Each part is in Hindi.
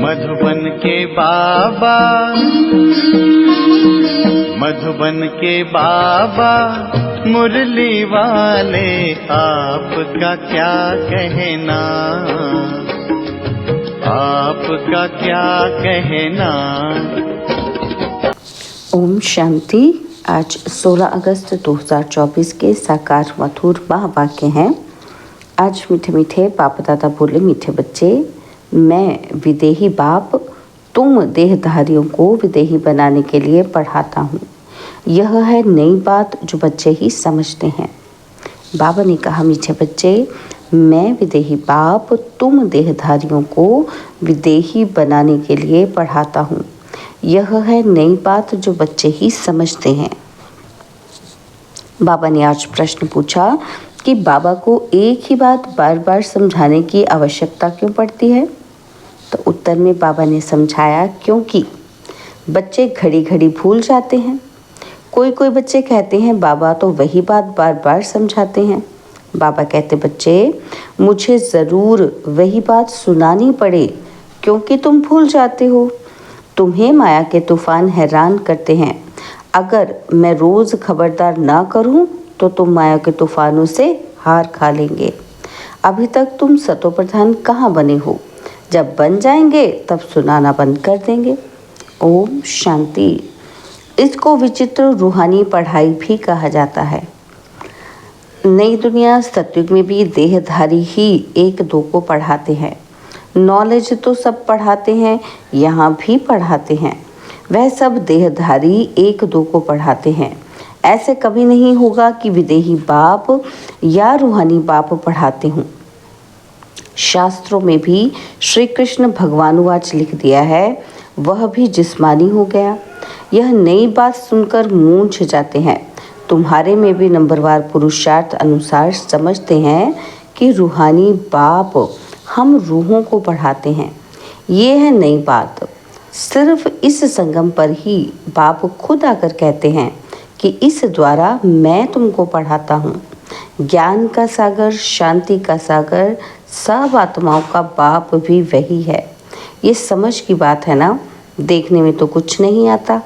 मधुबन के बाबा, मधुबन के बाबा मुरली वाले, आपका क्या कहना, आपका क्या कहना। ओम शांति। आज 16 अगस्त 2024 के साकार मधुर महावाक्य हैं। आज मीठे मीठे बाप दादा बोले, मीठे बच्चे, मैं विदेही बाप तुम देहधारियों को विदेही बनाने के लिए पढ़ाता हूँ। यह है नई बात जो बच्चे ही समझते हैं। बाबा ने कहा, मीठे बच्चे, मैं विदेही बाप तुम देहधारियों को विदेही बनाने के लिए पढ़ाता हूँ। यह है नई बात जो बच्चे ही समझते हैं। बाबा ने आज प्रश्न पूछा कि बाबा को एक ही बात बार बार समझाने की आवश्यकता क्यों पड़ती है। तो उत्तर में बाबा ने समझाया, क्योंकि बच्चे घड़ी घड़ी भूल जाते हैं। कोई कोई बच्चे कहते हैं बाबा तो वही बात बार बार समझाते हैं। बाबा कहते, बच्चे, मुझे ज़रूर वही बात सुनानी पड़े क्योंकि तुम भूल जाते हो। तुम्हें माया के तूफान हैरान करते हैं। अगर मैं रोज़ खबरदार ना करूं तो तुम माया के तूफानों से हार खा लेंगे। अभी तक तुम सतो प्रधान कहाँ बने हो? जब बन जाएंगे तब सुनाना बंद कर देंगे। ओम शांति। इसको विचित्र रूहानी पढ़ाई भी कहा जाता है। नई दुनिया सतयुग में भी देहधारी ही एक दो को पढ़ाते हैं। नॉलेज तो सब पढ़ाते हैं, यहाँ भी पढ़ाते हैं। वह सब देहधारी एक दो को पढ़ाते हैं। ऐसे कभी नहीं होगा कि विदेही बाप या रूहानी बाप पढ़ाते हों। शास्त्रों में भी श्री कृष्ण भगवानुवाच लिख दिया है, वह भी जिस्मानी हो गया। यह नई बात सुनकर मूंझ जाते हैं। तुम्हारे में भी नंबरवार पुरुषार्थ अनुसार समझते हैं कि रूहानी बाप हम रूहों को पढ़ाते हैं। ये है नई बात। सिर्फ इस संगम पर ही बाप खुद आकर कहते हैं कि इस द्वारा मैं तुमको पढ़ाता हूँ। ज्ञान का सागर, शांति का सागर, सब आत्माओं का बाप भी वही है। ये समझ की बात है ना। देखने में तो कुछ नहीं आता।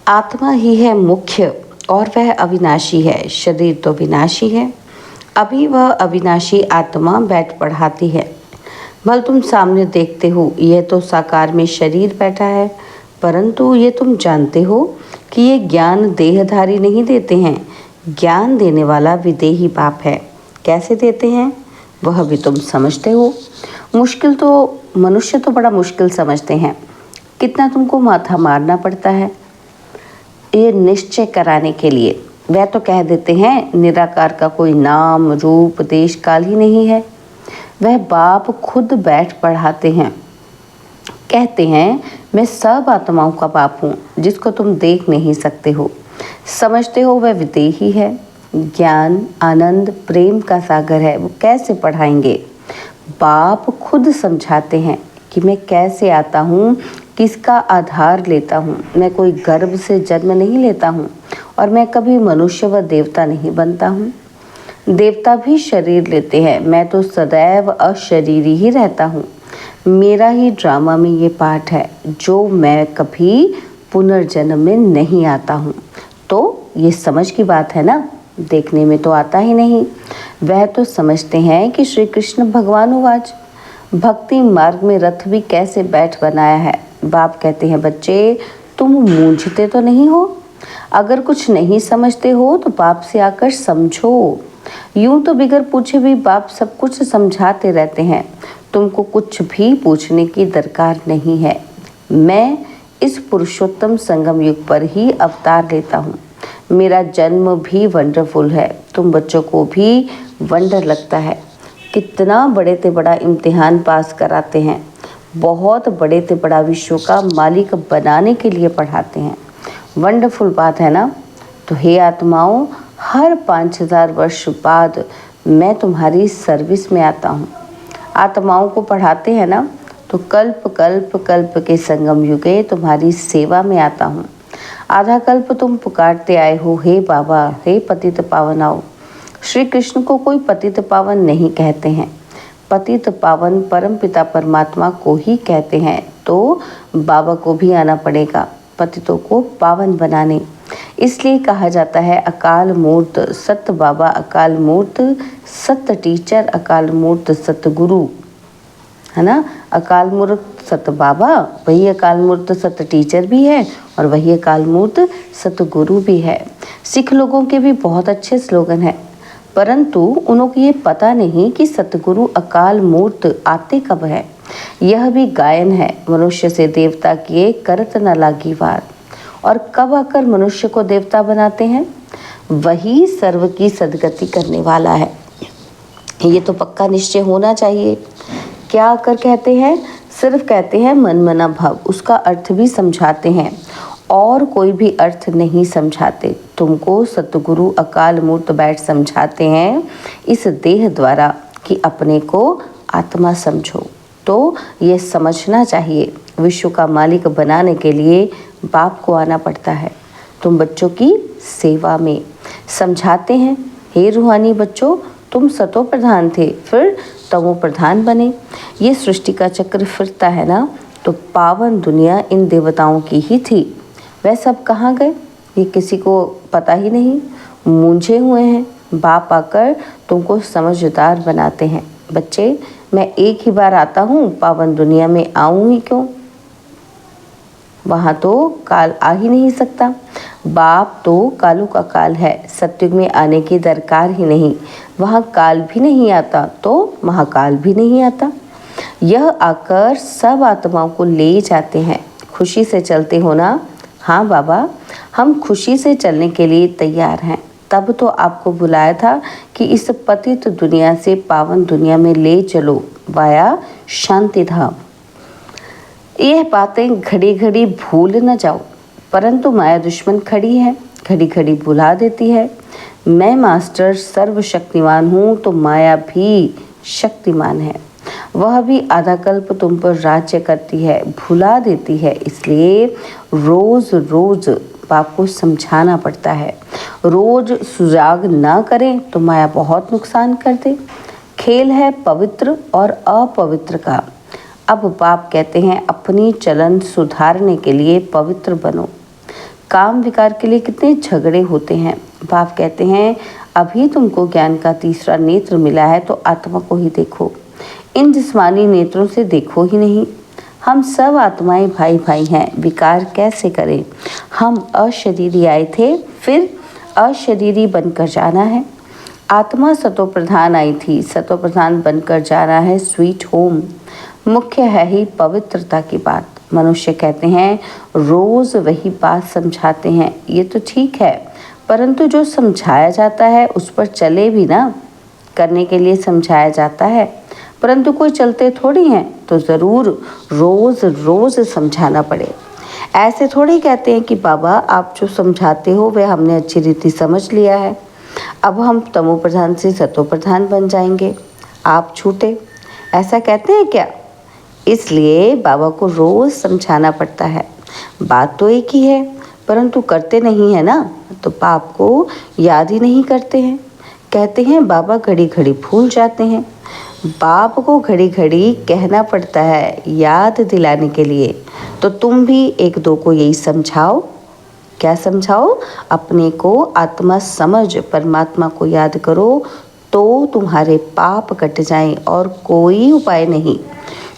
आत्मा ही है मुख्य और वह अविनाशी है। शरीर तो विनाशी है। अभी वह अविनाशी आत्मा बैठ पढ़ाती है। भल तुम सामने देखते हो, यह तो साकार में शरीर बैठा है, परंतु ये तुम जानते हो कि ये ज्ञान देहधारी नहीं देते हैं। ज्ञान देने वाला विदेही बाप है। कैसे देते हैं वह भी तुम समझते हो। मुश्किल तो मनुष्य तो बड़ा मुश्किल समझते हैं। कितना तुमको माथा मारना पड़ता है ये निश्चय कराने के लिए। वह तो कह देते हैं निराकार का कोई नाम, रूप, देश, काल ही नहीं है। वह बाप खुद बैठ पढ़ाते हैं। कहते हैं मैं सब आत्माओं का बाप हूँ, जिसको तुम देख नहीं सकते हो। समझते हो वह विदेही है। ज्ञान, आनंद, प्रेम का सागर है। वो कैसे पढ़ाएंगे? बाप खुद समझाते हैं कि मैं कैसे आता हूँ, किसका आधार लेता हूँ। मैं कोई गर्भ से जन्म नहीं लेता हूँ और मैं कभी मनुष्य व देवता नहीं बनता हूँ। देवता भी शरीर लेते हैं, मैं तो सदैव अशरीरी ही रहता हूँ। मेरा ही ड्रामा में ये पार्ट है जो मैं कभी पुनर्जन्म में नहीं आता हूँ। तो ये समझ की बात है ना। देखने में तो आता ही नहीं। वह तो समझते हैं कि श्री कृष्ण भगवानुवाच, भक्ति मार्ग में रथ भी कैसे बैठ बनाया है। बाप कहते हैं, बच्चे, तुम मूंझते तो नहीं हो। अगर कुछ नहीं समझते हो तो बाप से आकर समझो। यूं तो बिगर पूछे भी बाप सब कुछ समझाते रहते हैं। तुमको कुछ भी पूछने की दरकार नहीं है। मैं इस पुरुषोत्तम संगम युग पर ही अवतार लेता हूँ। मेरा जन्म भी वंडरफुल है। तुम बच्चों को भी वंडर लगता है। कितना बड़े से बड़ा इम्तिहान पास कराते हैं। बहुत बड़े से बड़ा विश्व का मालिक बनाने के लिए पढ़ाते हैं। वंडरफुल बात है ना। तो हे आत्माओं, हर 5000 वर्ष बाद मैं तुम्हारी सर्विस में आता हूँ। आत्माओं को पढ़ाते हैं ना, तो कल्प कल्प कल्प के संगम युगे तुम्हारी सेवा में आता हूँ। आधा कल्प तुम पुकारते आए हो, हे बाबा, हे पतित पावन आओ। श्री कृष्ण को कोई पतित पावन नहीं कहते हैं। पतित पावन परमपिता परमात्मा को ही कहते हैं, तो बाबा को भी आना पड़ेगा पतितों को पावन बनाने। इसलिए कहा जाता है अकाल मूर्त सत बाबा, अकाल मूर्त सत टीचर, अकाल मूर्त सत गुरु, है ना। अकाल मूर्त सत बाबा, वही अकाल मूर्त सत टीचर भी है और वही अकाल मूर्त सत गुरु भी है। सिख लोगों के भी बहुत अच्छे स्लोगन हैं, परंतु उनको ये पता नहीं कि सतगुरु अकाल मूर्त आते कब है। यह भी गायन है, मनुष्य से देवता किए करत न लागी वार। और कब आकर मनुष्य को देवता बनाते हैं, वही सर्व की सदगति करने वाला है। ये तो पक्का निश्चय होना चाहिए। क्या आकर कहते हैं, सिर्फ कहते हैं मन मना भव, उसका अर्थ भी समझाते हैं और कोई भी अर्थ नहीं समझाते। तुमको सतगुरु अकाल मूर्त बैठ समझाते हैं इस देह द्वारा कि अपने को आत्मा समझो। तो ये समझना चाहिए, विश्व का मालिक बनाने के लिए बाप को आना पड़ता है। तुम बच्चों की सेवा में समझाते हैं, हे रूहानी बच्चों, तुम सतो प्रधान थे, फिर तमो प्रधान बने। ये सृष्टि का चक्र फिरता है ना, तो पावन दुनिया इन देवताओं की ही थी। वह सब कहाँ गए, ये किसी को पता ही नहीं, मूंझे हुए हैं। बाप आकर तुमको समझदार बनाते हैं। बच्चे, मैं एक ही बार आता हूँ, पावन दुनिया में आऊँ ही क्यों, वहाँ तो काल आ ही नहीं सकता। बाप तो कालों का काल है, सत्युग में आने की दरकार ही नहीं। वहाँ काल भी नहीं आता तो महाकाल भी नहीं आता। यह आकर सब आत्माओं को ले जाते हैं। खुशी से चलते हो ना? हाँ बाबा, हम खुशी से चलने के लिए तैयार हैं। तब तो आपको बुलाया था कि इस पतित दुनिया से पावन दुनिया में ले चलो, वाया शांति धाम। यह बातें घड़ी घड़ी भूल न जाओ, परंतु माया दुश्मन खड़ी है, घड़ी घड़ी भुला देती है। मैं मास्टर सर्वशक्तिमान हूँ तो माया भी शक्तिमान है। वह भी आधा कल्प तुम पर राज्य करती है, भुला देती है। इसलिए रोज रोज बाप को समझाना पड़ता है। रोज सुजाग ना करें तो माया बहुत नुकसान कर दे। खेल है पवित्र और अपवित्र का। अब बाप कहते हैं अपनी चलन सुधारने के लिए पवित्र बनो। काम विकार के लिए कितने झगड़े होते हैं। बाप कहते हैं अभी तुमको ज्ञान का तीसरा नेत्र मिला है तो आत्मा को ही देखो, इन जिस्मानी नेत्रों से देखो ही नहीं। हम सब आत्माएं भाई भाई हैं, विकार कैसे करें। हम अशरीरी आए थे, फिर अशरीरी बनकर जाना है। आत्मा सतो प्रधान आई थी, सतो प्रधान बनकर जाना है स्वीट होम। मुख्य है ही पवित्रता की बात। मनुष्य कहते हैं रोज वही बात समझाते हैं, ये तो ठीक है, परंतु जो समझाया जाता है उस पर चले भी ना। करने के लिए समझाया जाता है, परंतु कोई चलते थोड़ी हैं, तो ज़रूर रोज़ रोज़ समझाना पड़े। ऐसे थोड़ी कहते हैं कि बाबा आप जो समझाते हो वह हमने अच्छी रीति समझ लिया है, अब हम तमो प्रधान से सतो प्रधान बन जाएंगे, आप छूटे। ऐसा कहते हैं क्या? इसलिए बाबा को रोज़ समझाना पड़ता है। बात तो एक ही है, परंतु करते नहीं है ना, तो बाप को याद ही नहीं करते हैं। कहते हैं बाबा घड़ी घड़ी भूल जाते हैं। बाप को घड़ी घड़ी कहना पड़ता है याद दिलाने के लिए। तो तुम भी एक दो को यही समझाओ। क्या समझाओ? अपने को आत्मा समझ परमात्मा को याद करो तो तुम्हारे पाप कट जाएं, और कोई उपाय नहीं।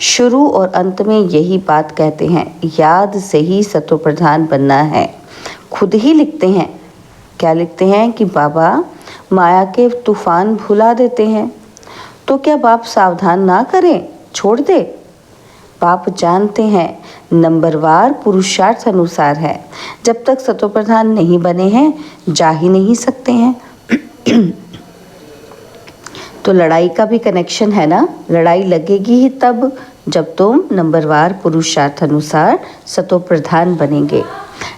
शुरू और अंत में यही बात कहते हैं, याद से ही सतो प्रधान बनना है। खुद ही लिखते हैं। क्या लिखते हैं कि बाबा माया के तूफान भुला देते हैं, तो क्या बाप सावधान ना करें, छोड़ दे? बाप जानते हैं नंबरवार पुरुषार्थ अनुसार है। जब तक सतो प्रधान नहीं बने हैं जा ही नहीं सकते हैं। तो लड़ाई का भी कनेक्शन है ना। लड़ाई लगेगी ही तब जब तुम नंबरवार पुरुषार्थ अनुसार सतो प्रधान बनेंगे।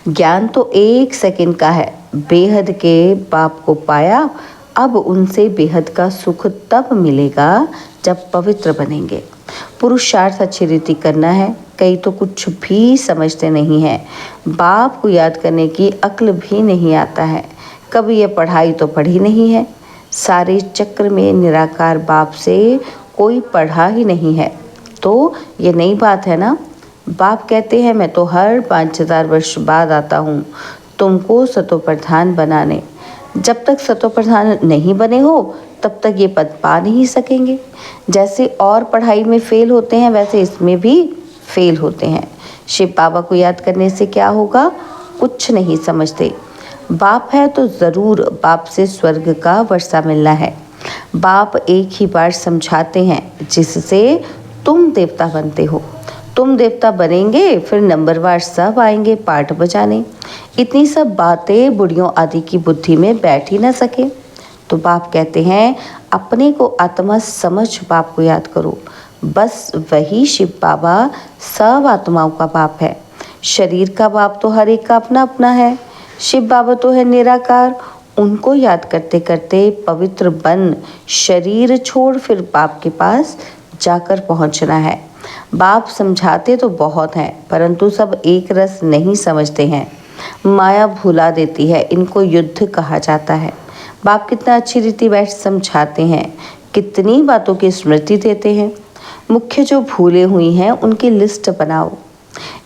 ज्ञान तो 1 सेकंड का है। बेहद के बाप को पाया, अब उनसे बेहद का सुख तब मिलेगा जब पवित्र बनेंगे। पुरुषार्थ अच्छी रीति करना है। कई तो कुछ भी समझते नहीं हैं, बाप को याद करने की अक्ल भी नहीं आता है। कभी ये पढ़ाई तो पढ़ी नहीं है। सारे चक्र में निराकार बाप से कोई पढ़ा ही नहीं है। तो ये नई बात है ना। बाप कहते हैं मैं तो हर 5000 वर्ष बाद आता हूँ तुमको सतोप्रधान बनाने। जब तक सतोप्रधान नहीं बने हो तब तक ये पद पा नहीं सकेंगे। जैसे और पढ़ाई में फेल होते हैं वैसे इसमें भी फेल होते हैं। शिव बाबा को याद करने से क्या होगा? कुछ नहीं समझते। बाप है तो ज़रूर बाप से स्वर्ग का वर्षा मिलना है। बाप एक ही बार समझाते हैं जिससे तुम देवता बनते हो। तुम देवता बनेंगे फिर नंबरवार सब आएंगे पाठ बजाने। इतनी सब बातें बुढ़ियों आदि की बुद्धि में बैठ ही ना सके। तो बाप कहते हैं अपने को आत्मा समझ बाप को याद करो। बस वही शिव बाबा सब आत्माओं का बाप है। शरीर का बाप तो हर एक का अपना अपना है। शिव बाबा तो है निराकार। उनको याद करते करते पवित्र बन शरीर छोड़ फिर बाप के पास जाकर पहुंचना है। बाप समझाते तो बहुत हैं परंतु सब एक रस नहीं समझते हैं। माया भुला देती है। इनको युद्ध कहा जाता है। बाप कितना अच्छी रीति बैठ समझाते हैं, कितनी बातों की स्मृति देते हैं। मुख्य जो भूले हुई हैं उनकी लिस्ट बनाओ।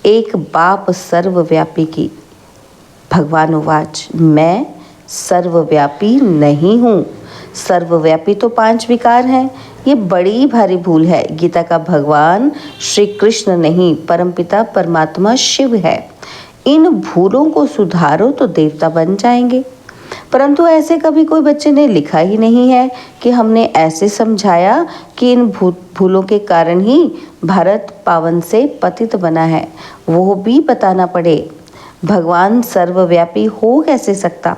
एक बाप सर्वव्यापी की। भगवान उवाच मैं सर्वव्यापी नहीं हूँ। सर्वव्यापी तो 5 विकार हैं। ये बड़ी भारी भूल है। गीता का भगवान श्री कृष्ण नहीं परमपिता परमात्मा शिव है। इन भूलों को सुधारो तो देवता बन जाएंगे। परंतु ऐसे कभी कोई बच्चे ने लिखा ही नहीं है कि हमने ऐसे समझाया कि इन भूलों के कारण ही भारत पावन से पतित बना है। वो भी बताना पड़े। भगवान सर्वव्यापी हो कैसे सकता?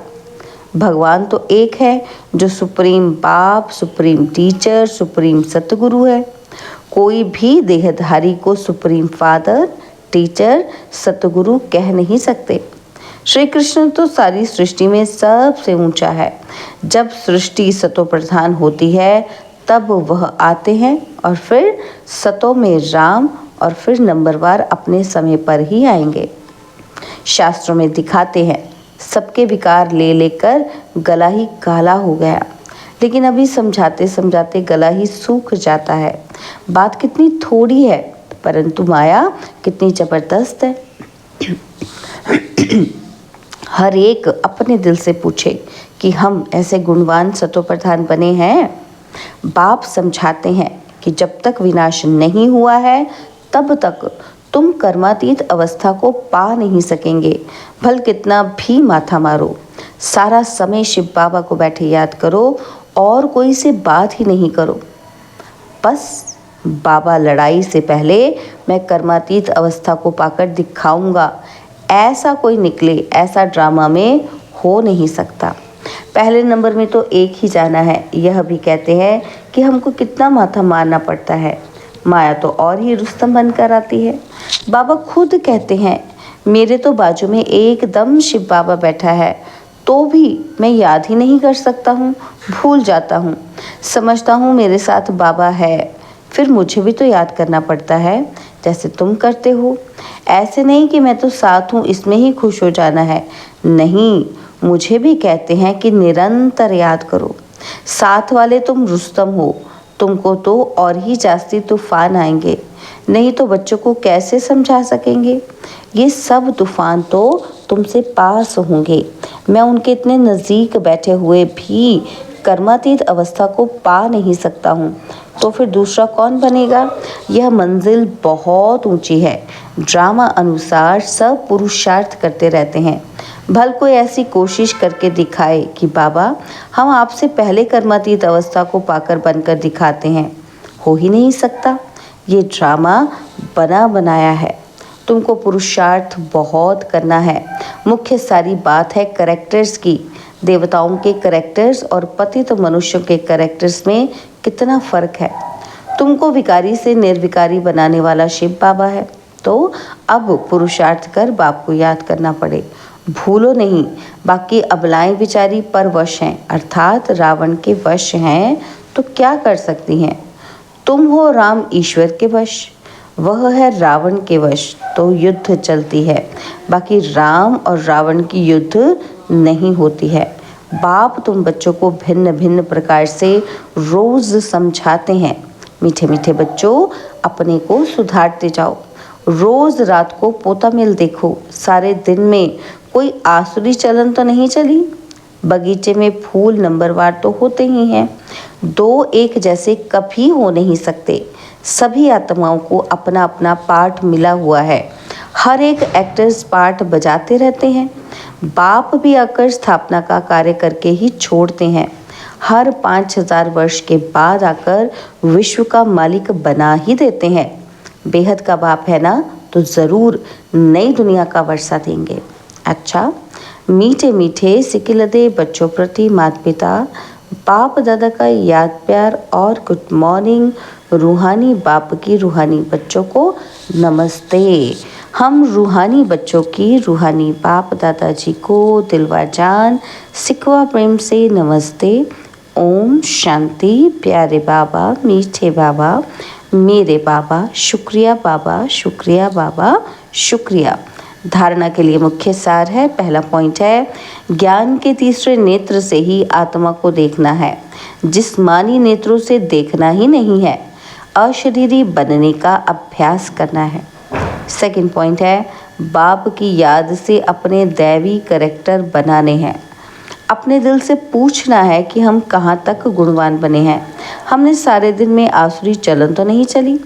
भगवान तो एक है जो सुप्रीम बाप, सुप्रीम टीचर, सुप्रीम सतगुरु है। कोई भी देहधारी को सुप्रीम फादर, टीचर, सतगुरु कह नहीं सकते। श्री कृष्ण तो सारी सृष्टि में सबसे ऊंचा है। जब सृष्टि सतो प्रधान होती है तब वह आते हैं और फिर सतों में राम और फिर नंबरवार अपने समय पर ही आएंगे। शास्त्रों में दिखाते हैं सबके विकार ले लेकर गला ही काला हो गया। लेकिन अभी समझाते समझाते गला ही सूख जाता है। बात कितनी थोड़ी है परंतु माया कितनी जबरदस्त है। हर एक अपने दिल से पूछे कि हम ऐसे गुणवान सतोप्रधान बने हैं। बाप समझाते हैं कि जब तक विनाश नहीं हुआ है तब तक तुम कर्मातीत अवस्था को पा नहीं सकेंगे। भल कितना भी माथा मारो, सारा समय शिव बाबा को बैठे याद करो और कोई से बात ही नहीं करो। बस बाबा लड़ाई से पहले मैं कर्मातीत अवस्था को पाकर दिखाऊंगा। ऐसा कोई निकले, ऐसा ड्रामा में हो नहीं सकता। पहले नंबर में तो एक ही जाना है। यह भी कहते हैं कि हमको कितना माथा मारना पड़ता है। माया तो और ही रुस्तम बनकर आती है। बाबा खुद कहते हैं मेरे तो बाजू में एकदम शिव बाबा बैठा है तो भी मैं याद ही नहीं कर सकता हूँ, भूल जाता हूँ। समझता हूँ मेरे साथ बाबा है, फिर मुझे भी तो याद करना पड़ता है जैसे तुम करते हो। ऐसे नहीं कि मैं तो साथ हूँ इसमें ही खुश हो जाना है। नहीं, मुझे भी कहते हैं कि निरंतर याद करो। साथ वाले तुम रुस्तम हो, तुमको तो और ही जास्ती तूफान आएंगे। नहीं तो बच्चों को कैसे समझा सकेंगे? ये सब तूफान तो तुमसे पास होंगे। मैं उनके इतने नज़दीक बैठे हुए भी कर्मातीत अवस्था को पा नहीं सकता हूँ, तो फिर दूसरा कौन बनेगा? यह मंजिल बहुत ऊंची है। ड्रामा अनुसार सब पुरुषार्थ करते रहते हैं। भल कोई ऐसी कोशिश करके दिखाए कि बाबा हम आपसे पहले कर्मातीत अवस्था को पाकर बनकर दिखाते हैं। हो ही नहीं सकता। ये ड्रामा बना बनाया है। तुमको पुरुषार्थ बहुत करना है। मुख्य सारी बात है कैरेक्टर्स की। देवताओं के कैरेक्टर्स और पतित मनुष्यों के कैरेक्टर्स में कितना फ़र्क है। तुमको विकारी से निर्विकारी बनाने वाला शिव बाबा है, तो अब पुरुषार्थ कर बाप को याद करना पड़े। भूलो नहीं, बाकी अबलाएं बेचारी पर वश हैं, अर्थात रावण के वश हैं, तो क्या कर सकती हैं? तुम हो राम ईश्वर के वश, वह है रावण के वश, तो युद्ध चलती है। बाकी राम और रावण की युद्ध नहीं होती है। बाप तुम बच्चों को भिन्न भिन्न प्रकार से रोज समझाते हैं मीठे मीठे बच्चों, अपने को सुधारते जाओ। रोज रात को पोता मिल देखो, सारे दिन में कोई आसुरी चलन तो नहीं चली। बगीचे में फूल नंबरवार तो होते ही हैं, दो एक जैसे कभी हो नहीं सकते। सभी आत्माओं को अपना अपना पार्ट मिला हुआ है, हर एक एक्टर्स पार्ट बजाते रहते हैं। बाप भी आकर स्थापना का कार्य करके ही छोड़ते हैं, हर 5000 वर्ष के बाद आकर विश्व का मालिक बना ही देते हैं। बेहद का बाप है ना, तो ज़रूर नई दुनिया का वर्षा देंगे। अच्छा, मीठे मीठे सिकिलदे बच्चों प्रति माता पिता बाप दादा का याद प्यार और गुड मॉर्निंग। रूहानी बाप की रूहानी बच्चों को नमस्ते। हम रूहानी बच्चों की रूहानी बाप दादाजी को दिलवा जान सिकवा प्रेम से नमस्ते। ओम शांति। प्यारे बाबा, मीठे बाबा, मेरे बाबा, शुक्रिया बाबा, शुक्रिया बाबा, शुक्रिया। धारणा के लिए मुख्य सार है, पहला पॉइंट है, ज्ञान के तीसरे नेत्र से ही आत्मा को देखना है, जिस्मानी नेत्रों से देखना ही नहीं है। अशरीरी बनने का अभ्यास करना है। सेकंड पॉइंट है, बाप की याद से अपने दैवी कैरेक्टर बनाने हैं। अपने दिल से पूछना है कि हम कहाँ तक गुणवान बने हैं, हमने सारे दिन में आसुरी चलन तो नहीं चली।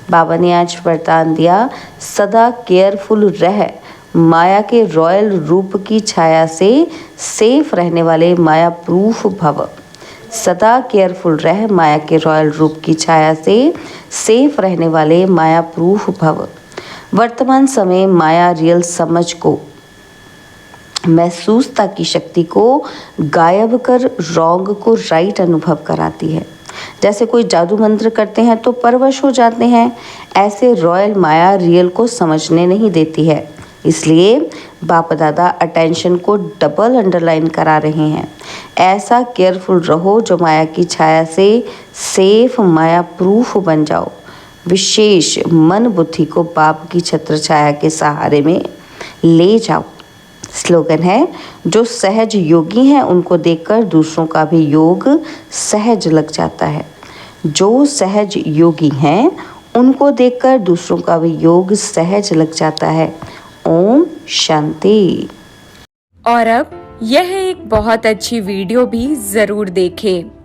बाबा ने आज वरदान दिया, सदा केयरफुल रह, माया के रॉयल रूप की छाया से सेफ रहने वाले माया प्रूफ भव। सदा केयरफुल रह, माया के रॉयल रूप की छाया से सेफ रहने वाले माया प्रूफ भव। वर्तमान समय माया रियल समझ को, महसूसता की शक्ति को गायब कर रॉन्ग को राइट अनुभव कराती है। जैसे कोई जादू मंत्र करते हैं तो परवश हो जाते हैं, ऐसे रॉयल माया रियल को समझने नहीं देती है। इसलिए बाप दादा अटेंशन को डबल अंडरलाइन करा रहे हैं। ऐसा केयरफुल रहो जो माया की छाया से सेफ माया प्रूफ बन जाओ। विशेष मन बुद्धि को बाप की छत्र छाया के सहारे में ले जाओ। स्लोगन है, जो सहज योगी हैं उनको देखकर दूसरों का भी योग सहज लग जाता है। जो सहज योगी हैं उनको देखकर दूसरों का भी योग सहज लग जाता है। ओम शांति। और अब यह एक बहुत अच्छी वीडियो भी जरूर देखें।